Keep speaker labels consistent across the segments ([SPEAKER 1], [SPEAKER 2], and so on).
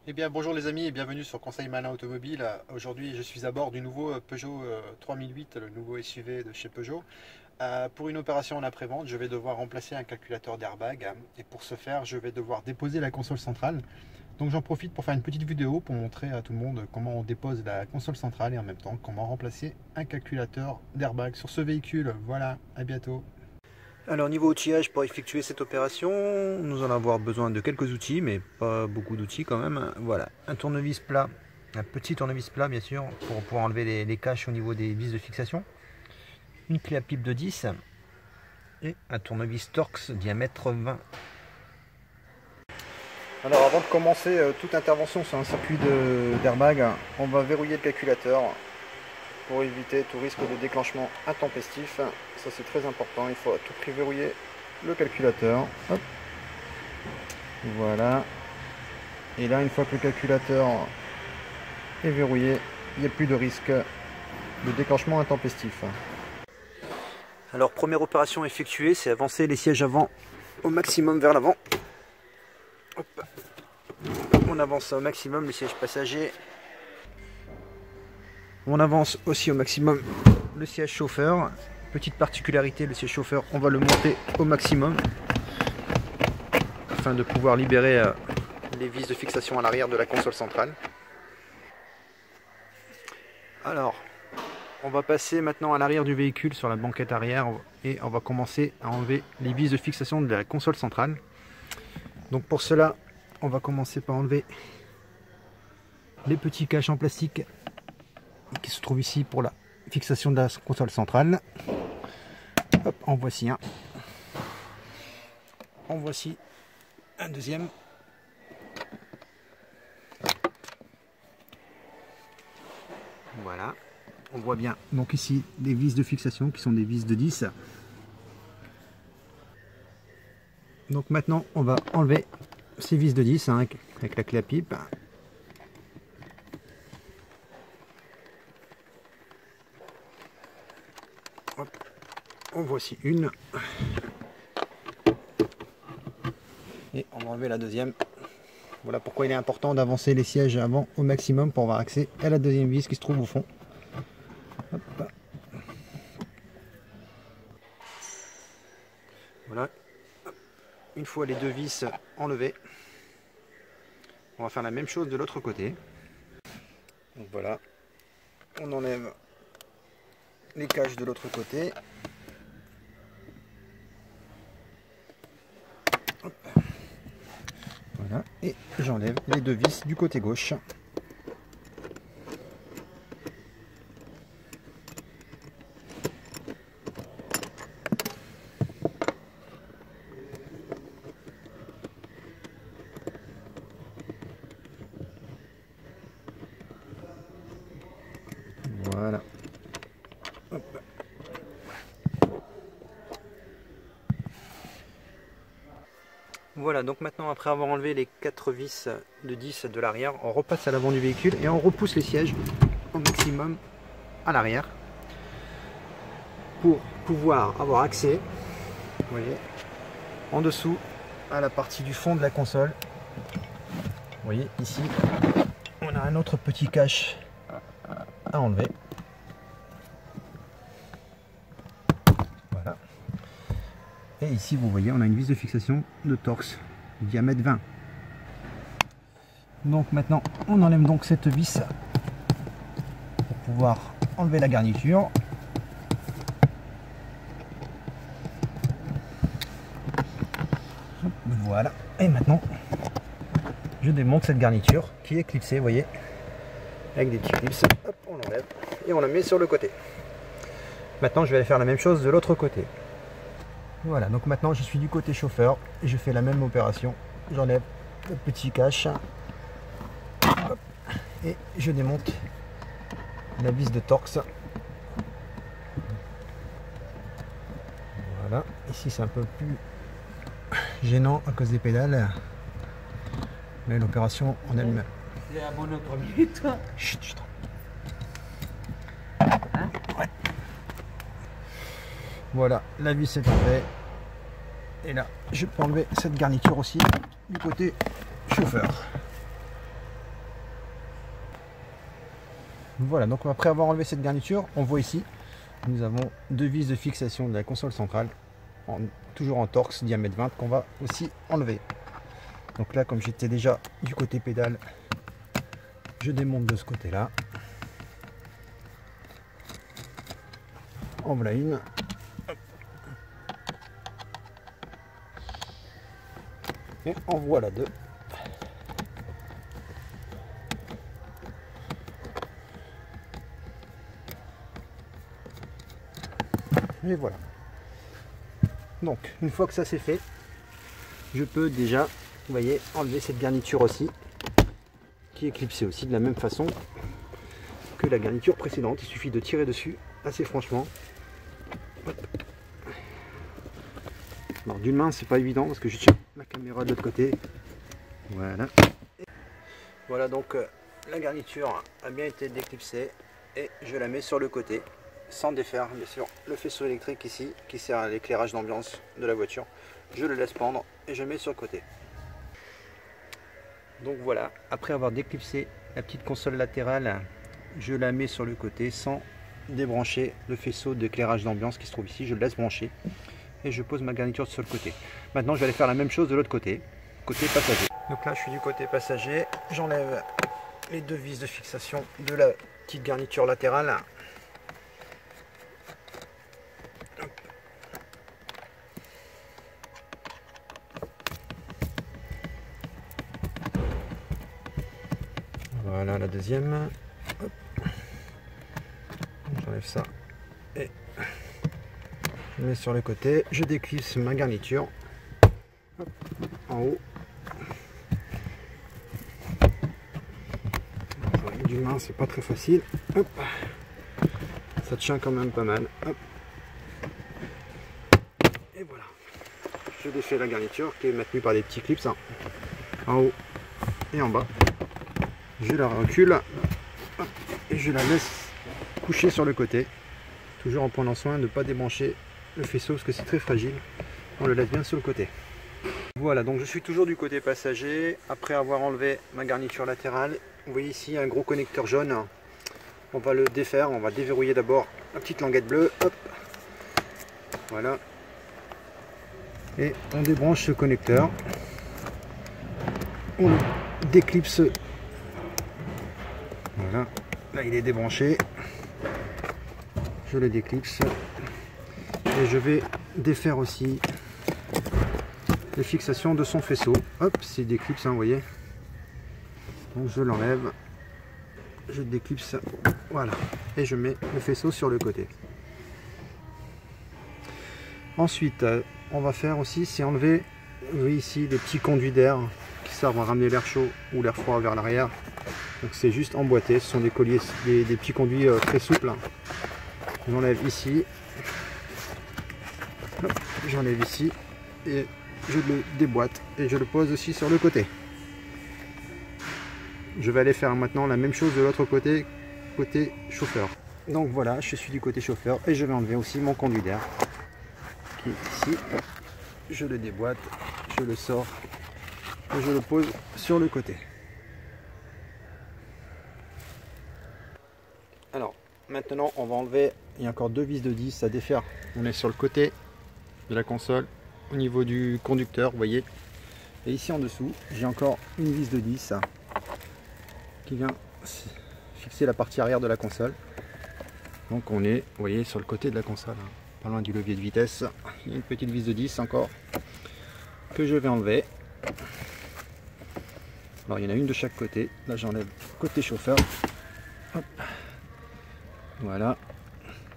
[SPEAKER 1] Eh bien bonjour les amis et bienvenue sur Conseil Malin Automobile. Aujourd'hui je suis à bord du nouveau Peugeot 3008, le nouveau SUV de chez Peugeot. Pour une opération en après-vente, je vais devoir remplacer un calculateur d'airbag et pour ce faire je vais devoir déposer la console centrale. Donc j'en profite pour faire une petite vidéo pour montrer à tout le monde comment on dépose la console centrale et en même temps comment remplacer un calculateur d'airbag sur ce véhicule. Voilà, à bientôt. Alors niveau outillage, pour effectuer cette opération, nous allons avoir besoin de quelques outils, mais pas beaucoup d'outils quand même. Voilà, un tournevis plat, un petit tournevis plat bien sûr, pour pouvoir enlever les caches au niveau des vis de fixation. Une clé à pipe de 10 et un tournevis Torx diamètre 20. Alors avant de commencer toute intervention sur un circuit d'airbag, on va verrouiller le calculateur pour éviter tout risque de déclenchement intempestif. Ça c'est très important, il faut à tout prix verrouiller le calculateur. Hop. Voilà. Et là, une fois que le calculateur est verrouillé, il n'y a plus de risque de déclenchement intempestif. Alors première opération effectuée, c'est avancer les sièges avant au maximum vers l'avant. On avance au maximum les sièges passagers. On avance aussi au maximum le siège chauffeur. Petite particularité, le siège chauffeur, on va le monter au maximum afin de pouvoir libérer les vis de fixation à l'arrière de la console centrale. Alors, on va passer maintenant à l'arrière du véhicule sur la banquette arrière et on va commencer à enlever les vis de fixation de la console centrale. Donc pour cela, on va commencer par enlever les petits caches en plastique qui se trouvent ici pour la fixation de la console centrale. Hop, en voici un. En voici un deuxième. Voilà. On voit bien donc ici des vis de fixation qui sont des vis de 10. Donc maintenant on va enlever ces vis de 10 hein, avec la clé à pipe. Hop. En voici une. Et on va enlever la deuxième. Voilà pourquoi il est important d'avancer les sièges avant au maximum pour avoir accès à la deuxième vis qui se trouve au fond. Hop. Voilà. Une fois les deux vis enlevées, on va faire la même chose de l'autre côté. Donc voilà, on enlève les caches de l'autre côté. Hop. Voilà, et j'enlève les deux vis du côté gauche. Voilà. Hop. Voilà, donc maintenant après avoir enlevé les 4 vis de 10 de l'arrière, on repasse à l'avant du véhicule et on repousse les sièges au maximum à l'arrière pour pouvoir avoir accès, vous voyez, en dessous à la partie du fond de la console. Vous voyez ici, on a un autre petit cache à enlever. Voilà. Et ici, vous voyez, on a une vis de fixation de Torx, diamètre 20. Donc maintenant, on enlève donc cette vis pour pouvoir enlever la garniture. Voilà. Et maintenant, je démonte cette garniture qui est clipsée, vous voyez, avec des petits clips. Hop, on l'enlève et on la met sur le côté. Maintenant, je vais aller faire la même chose de l'autre côté. Voilà, donc maintenant je suis du côté chauffeur et je fais la même opération. J'enlève le petit cache. Hop, et je démonte la vis de Torx. Voilà, ici c'est un peu plus gênant à cause des pédales, mais l'opération en elle-même.
[SPEAKER 2] C'est abonné au premier, toi.
[SPEAKER 1] Chut, chut.
[SPEAKER 2] Hein?
[SPEAKER 1] Ouais. Voilà, la vis est enlevée. Et là, je peux enlever cette garniture aussi du côté chauffeur. Voilà, donc après avoir enlevé cette garniture, on voit ici, nous avons deux vis de fixation de la console centrale, toujours en Torx diamètre 20, qu'on va aussi enlever. Donc là, comme j'étais déjà du côté pédale, je démonte de ce côté-là. En voilà une. Et en voilà deux. Et voilà. Donc, une fois que ça c'est fait, je peux déjà, vous voyez, enlever cette garniture aussi, qui est clipsée aussi de la même façon que la garniture précédente. Il suffit de tirer dessus assez franchement. Alors d'une main c'est pas évident parce que je tiens la caméra de l'autre côté. Voilà. Voilà, donc la garniture a bien été déclipsée et je la mets sur le côté sans défaire bien sûr le faisceau électrique ici qui sert à l'éclairage d'ambiance de la voiture. Je le laisse pendre et je mets sur le côté. Donc voilà, après avoir déclipsé la petite console latérale, je la mets sur le côté sans débrancher le faisceau d'éclairage d'ambiance qui se trouve ici. Je le laisse brancher et je pose ma garniture sur le côté. Maintenant je vais aller faire la même chose de l'autre côté, côté passager. Donc là je suis du côté passager, j'enlève les deux vis de fixation de la petite garniture latérale. Voilà la deuxième. J'enlève ça et je mets sur le côté. Je déclipse ma garniture. Hop, en haut. Du main, c'est pas très facile. Hop. Ça tient quand même pas mal. Hop. Et voilà. Je défais la garniture qui est maintenue par des petits clips hein, en haut et en bas. Je la recule et je la laisse coucher sur le côté, toujours en prenant soin de ne pas débrancher le faisceau parce que c'est très fragile. On le laisse bien sur le côté. Voilà, donc je suis toujours du côté passager après avoir enlevé ma garniture latérale. Vous voyez ici un gros connecteur jaune. On va le défaire, on va déverrouiller d'abord la petite languette bleue. Hop, voilà. Et on débranche ce connecteur. On le déclipse. Voilà, là il est débranché. Je le déclipse. Et je vais défaire aussi les fixations de son faisceau. Hop, c'est déclipse, hein, vous voyez. Donc je l'enlève. Je déclipse. Voilà. Et je mets le faisceau sur le côté. Ensuite, on va faire aussi, c'est enlever, vous voyez ici, des petits conduits d'air qui servent à ramener l'air chaud ou l'air froid vers l'arrière. Donc c'est juste emboîté, ce sont des colliers, des petits conduits très souples. J'enlève ici, j'enlève ici et je le déboîte et je le pose aussi sur le côté. Je vais aller faire maintenant la même chose de l'autre côté, côté chauffeur. Donc voilà, je suis du côté chauffeur et je vais enlever aussi mon conduit d'air qui est ici. Je le déboîte, je le sors et je le pose sur le côté. Alors maintenant on va enlever, il y a encore deux vis de 10 à défaire. On est sur le côté de la console au niveau du conducteur, vous voyez. Et ici en dessous j'ai encore une vis de 10 qui vient fixer la partie arrière de la console. Donc on est, vous voyez, sur le côté de la console, hein, pas loin du levier de vitesse. Il y a une petite vis de 10 encore que je vais enlever. Alors il y en a une de chaque côté. Là j'enlève côté chauffeur. Hop. Voilà,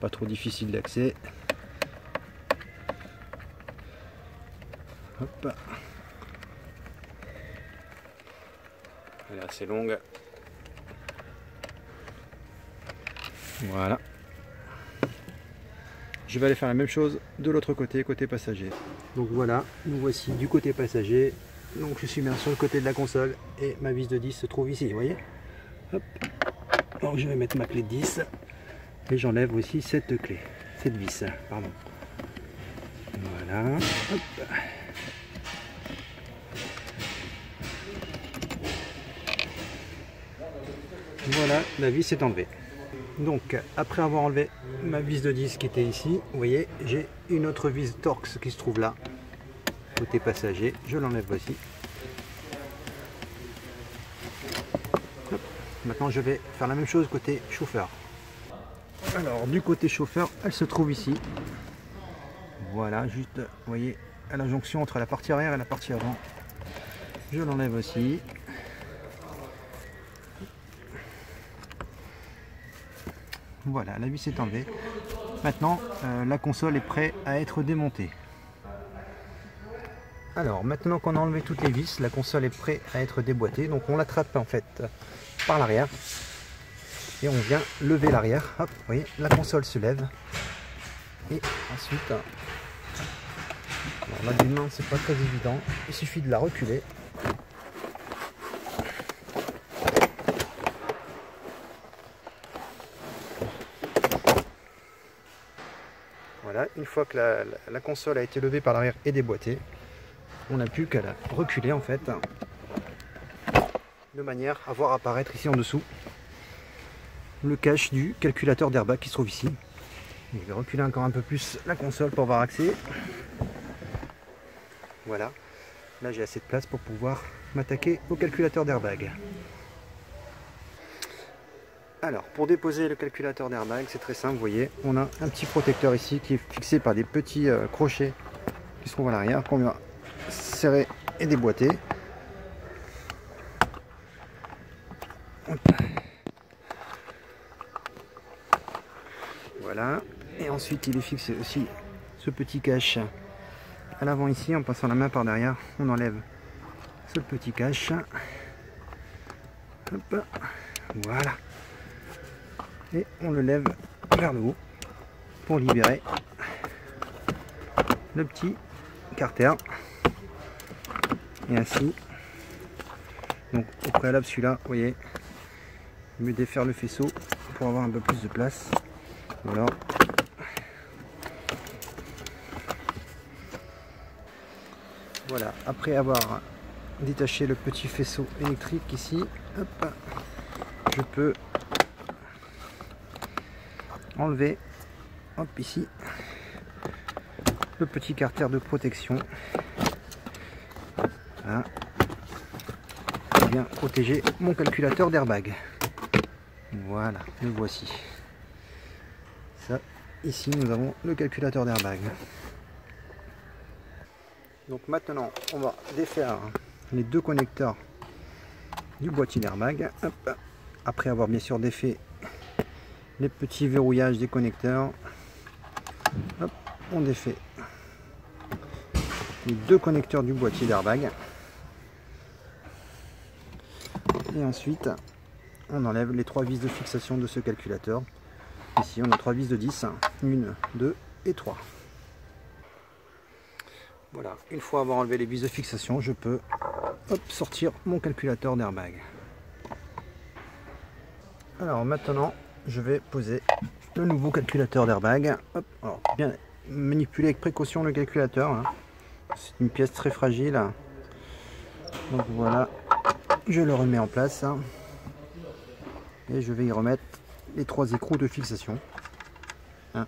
[SPEAKER 1] pas trop difficile d'accès. Hop. Elle est assez longue. Voilà. Je vais aller faire la même chose de l'autre côté, côté passager. Donc voilà, nous voici du côté passager. Donc je suis bien sur le côté de la console et ma vis de 10 se trouve ici, vous voyez. Hop. Donc je vais mettre ma clé de 10 et j'enlève aussi cette clé, cette vis, pardon. Voilà. Hop. Voilà, la vis est enlevée. Donc après avoir enlevé ma vis de 10 qui était ici, vous voyez, j'ai une autre vis Torx qui se trouve là, côté passager. Je l'enlève aussi. Hop. Maintenant je vais faire la même chose côté chauffeur. Alors du côté chauffeur, elle se trouve ici. Voilà, juste, vous voyez, à la jonction entre la partie arrière et la partie avant. Je l'enlève aussi. Voilà, la vis est enlevée. Maintenant, la console est prête à être démontée. Alors, maintenant qu'on a enlevé toutes les vis, la console est prête à être déboîtée. Donc, on l'attrape en fait par l'arrière. Et on vient lever l'arrière. Hop, vous voyez, la console se lève. Et ensuite, alors là, d'une main, c'est pas très évident. Il suffit de la reculer. Voilà, une fois que la console a été levée par l'arrière et déboîtée, on n'a plus qu'à la reculer en fait, de manière à voir apparaître ici en dessous le cache du calculateur d'airbag qui se trouve ici. Je vais reculer encore un peu plus la console pour avoir accès. Voilà, là j'ai assez de place pour pouvoir m'attaquer au calculateur d'airbag. Alors, pour déposer le calculateur d'airbag, c'est très simple, vous voyez, on a un petit protecteur ici qui est fixé par des petits crochets qui se trouvent à l'arrière, qu'on va serrer et déboîter. Hop. Voilà, et ensuite il est fixé aussi ce petit cache à l'avant ici, en passant la main par derrière, on enlève ce petit cache. Hop. Voilà. Et on le lève vers le haut pour libérer le petit carter. Et ainsi, donc au préalable celui-là, vous voyez, je vais défaire le faisceau pour avoir un peu plus de place. Voilà. Voilà, après avoir détaché le petit faisceau électrique ici, hop, je peux enlever, hop, ici, le petit carter de protection. Voilà. Pour bien protéger mon calculateur d'airbag. Voilà, le voici. Ça, ici nous avons le calculateur d'airbag. Donc maintenant, on va défaire les deux connecteurs du boîtier d'airbag. Après avoir bien sûr défait les petits verrouillages des connecteurs, hop, on défait les deux connecteurs du boîtier d'airbag. Et ensuite, on enlève les trois vis de fixation de ce calculateur. Ici, on a trois vis de 10, 1, 2 et 3. Voilà, une fois avoir enlevé les vis de fixation, je peux, hop, sortir mon calculateur d'airbag. Alors maintenant, je vais poser le nouveau calculateur d'airbag. Alors, bien manipuler avec précaution le calculateur, hein. C'est une pièce très fragile. Donc voilà, je le remets en place. Et je vais y remettre les trois écrous de fixation. 1,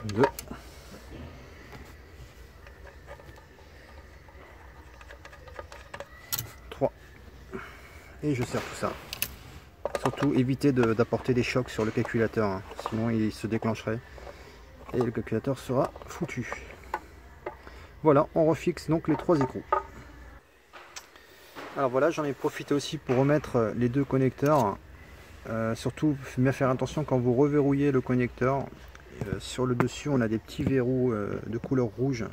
[SPEAKER 1] 2, 3. Et je serre tout ça. Surtout éviter d'apporter des chocs sur le calculateur, hein. Sinon il se déclencherait et le calculateur sera foutu. Voilà, on refixe donc les trois écrous. Alors voilà, j'en ai profité aussi pour remettre les deux connecteurs. Surtout bien faire attention quand vous reverrouillez le connecteur. Sur le dessus on a des petits verrous de couleur rouge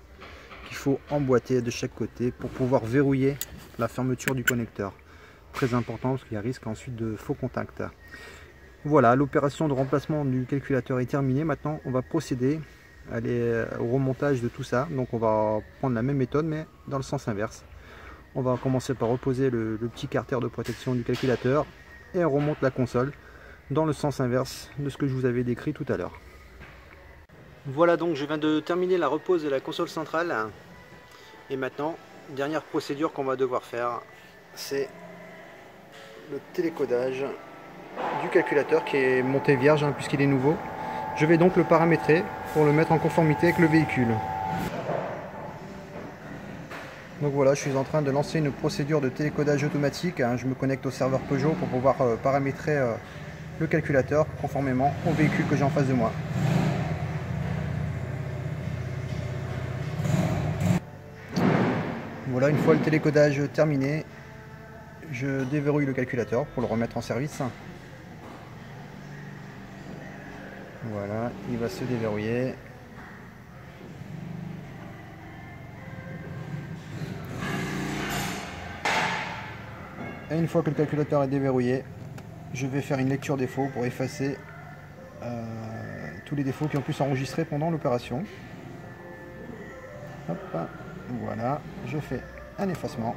[SPEAKER 1] qu'il faut emboîter de chaque côté pour pouvoir verrouiller la fermeture du connecteur. Très important parce qu'il y a risque ensuite de faux contact. Voilà, l'opération de remplacement du calculateur est terminée. Maintenant on va procéder au remontage de tout ça. Donc on va prendre la même méthode mais dans le sens inverse. On va commencer par reposer le petit carter de protection du calculateur et on remonte la console dans le sens inverse de ce que je vous avais décrit tout à l'heure. Voilà, donc je viens de terminer la repose de la console centrale et maintenant, dernière procédure qu'on va devoir faire, c'est le télécodage du calculateur qui est monté vierge puisqu'il est nouveau. Je vais donc le paramétrer pour le mettre en conformité avec le véhicule. Donc voilà, je suis en train de lancer une procédure de télécodage automatique. Je me connecte au serveur Peugeot pour pouvoir paramétrer le calculateur conformément au véhicule que j'ai en face de moi. Voilà, une fois le télécodage terminé, je déverrouille le calculateur pour le remettre en service. Voilà, il va se déverrouiller. Et une fois que le calculateur est déverrouillé, je vais faire une lecture défaut pour effacer tous les défauts qui ont pu s'enregistrer pendant l'opération. Voilà, je fais un effacement.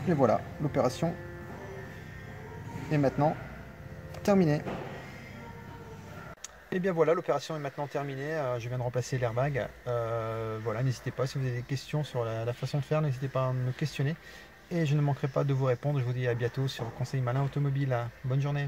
[SPEAKER 1] Et voilà, l'opération est maintenant terminée. Et bien voilà, l'opération est maintenant terminée. Je viens de remplacer l'airbag. Voilà, n'hésitez pas, si vous avez des questions sur la façon de faire, n'hésitez pas à me questionner. Et je ne manquerai pas de vous répondre. Je vous dis à bientôt sur Conseil Malin Automobile. Bonne journée.